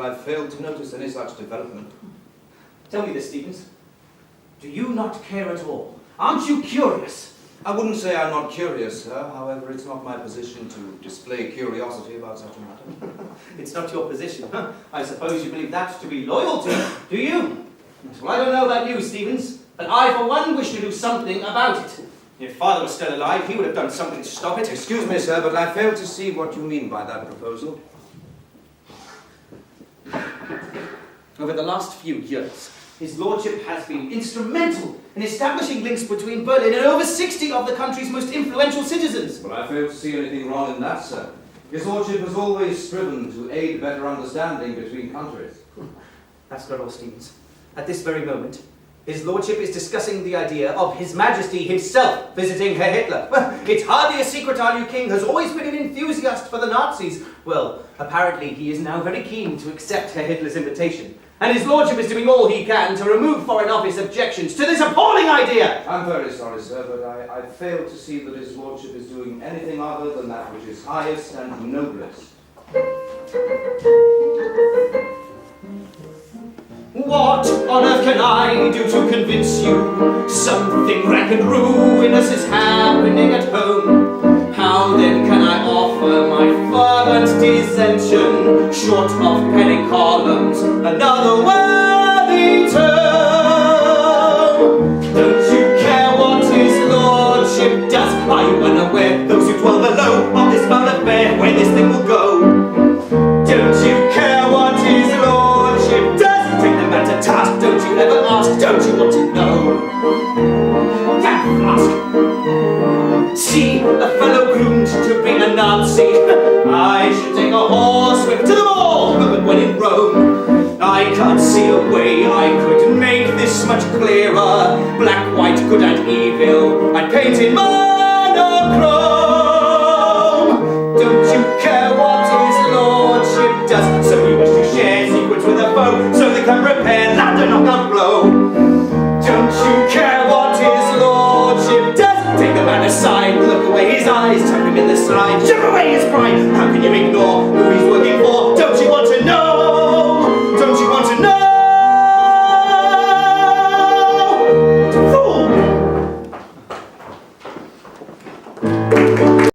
I failed to notice any such development. Tell me this, Stevens. Do you not care at all? Aren't you curious? I wouldn't say I'm not curious, sir. However, it's not my position to display curiosity about such a matter. It's not your position, huh? I suppose you believe that to be loyalty, do you? Well, I don't know about you, Stevens, but I, for one, wish to do something about it. If Father was still alive, he would have done something to stop it. Excuse me, sir, but I fail to see what you mean by that proposal. Over the last few years, His Lordship has been instrumental in establishing links between Berlin and over 60 of the country's most influential citizens. Well, I fail to see anything wrong in that, sir. His Lordship has always striven to aid better understanding between countries. That's not all, Stevens. At this very moment, His Lordship is discussing the idea of His Majesty himself visiting Herr Hitler. Well, it's hardly a secret our new king has always been an enthusiast for the Nazis. Well, apparently he is now very keen to accept Herr Hitler's invitation. And His Lordship is doing all he can to remove Foreign Office objections to this appalling idea! I'm very sorry, sir, but I fail to see that His Lordship is doing anything other than that which is highest and noblest. What on earth can I do to convince you something rank and ruinous is happening at home? How then can I offer my fervent dissension, short of penning columns, another worthy term? Don't you care what His Lordship does? Are you unaware, those who dwell below, of this foul affair, where this thing will go? Don't you care what His Lordship does? Take the matter to task, don't you ever ask, don't you want to know? That flask! See, a fellow groomed to be a Nazi. I should take a horsewhip to them all, but when in Rome, I can't see a way I could make this much clearer. Black, white, good and evil, I'd paint in monochrome. Don't you care what His Lordship does? So you wish to share secrets with a foe, so they can prepare land and knock out blow. Don't you care what His Lordship does? Take the man aside, look away his eyes, tap him in the side, chip away his pride.